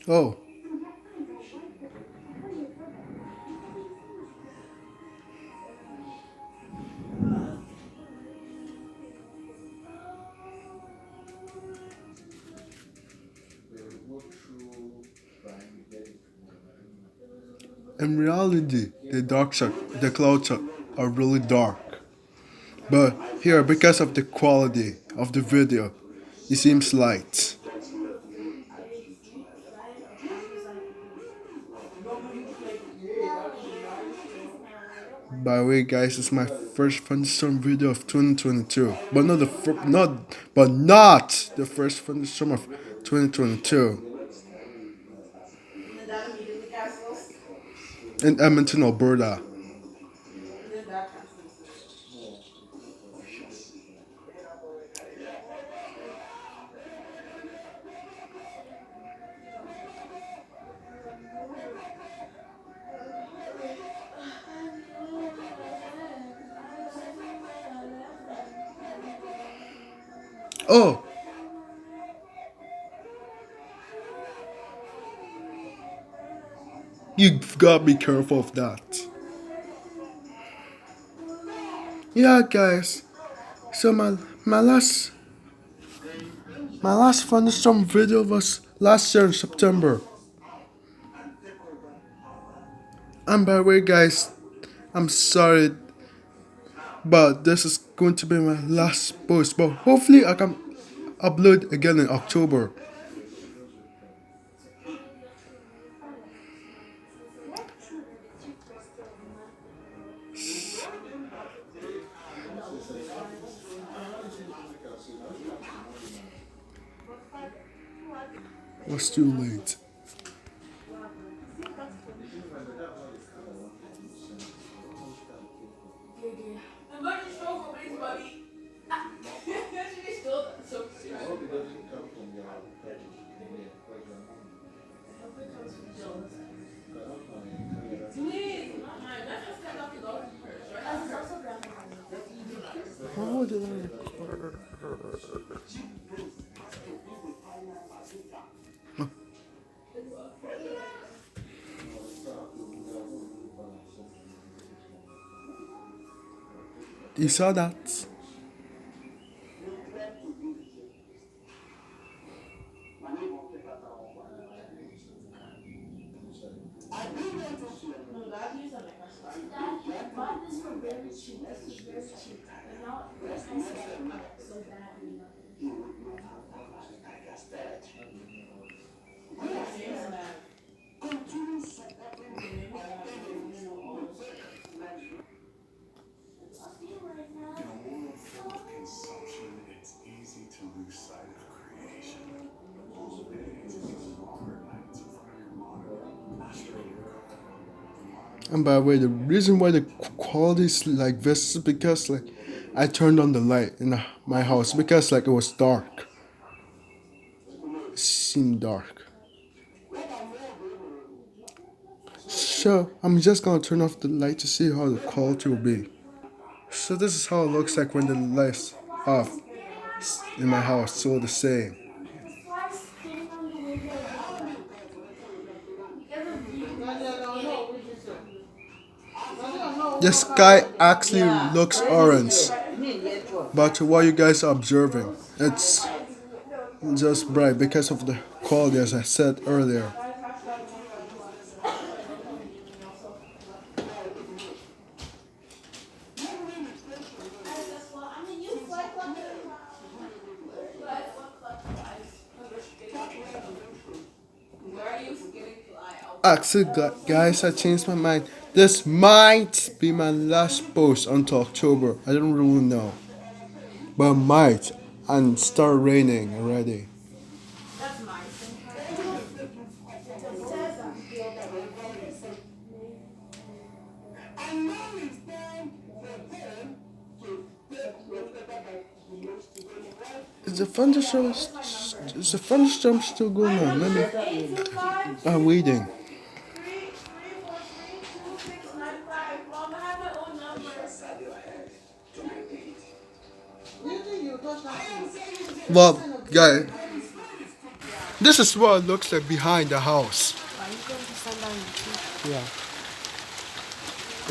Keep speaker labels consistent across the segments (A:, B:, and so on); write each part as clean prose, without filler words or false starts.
A: Oh, in reality, the clouds are really dark. But here, because of the quality of the video, it seems light. By the way, guys, it's my first thunderstorm video of 2022, but not the first thunderstorm of 2022 in Edmonton, Alberta. Oh, you've got to be careful of that. Yeah, guys. So my last thunderstorm video was last year in September. And by the way, guys, I'm sorry, but this is going to be my last post. But hopefully, I can upload again in October. It was too late. How did I record? You saw that? And by the way, the reason why the quality is like this is because like I turned on the light in my house because like it was dark. It seemed dark. So I'm just gonna turn off the light to see how the quality will be. So this is how it looks like when the lights off in my house. So the same. The sky actually looks orange, but what you guys are observing, it's just bright because of the quality, as I said earlier. Actually, guys, I changed my mind. This might be my last post until October. I don't really know. But it might. And start raining already. Is the thunderstorm still going on? Let me. I'm waiting. Well, guys, this is what it looks like behind the house.
B: Are you going to stand on your feet?
A: Yeah.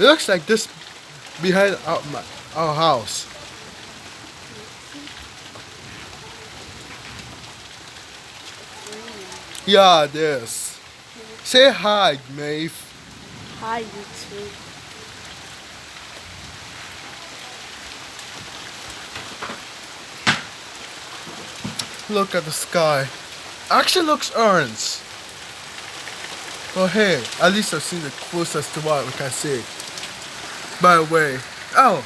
A: It looks like this behind our house. Yeah, it is. Say hi, Maeve.
B: Hi, you too.
A: Look at the sky. Actually looks orange. Oh hey, at least I've seen the closest to what we can see. By the way, oh,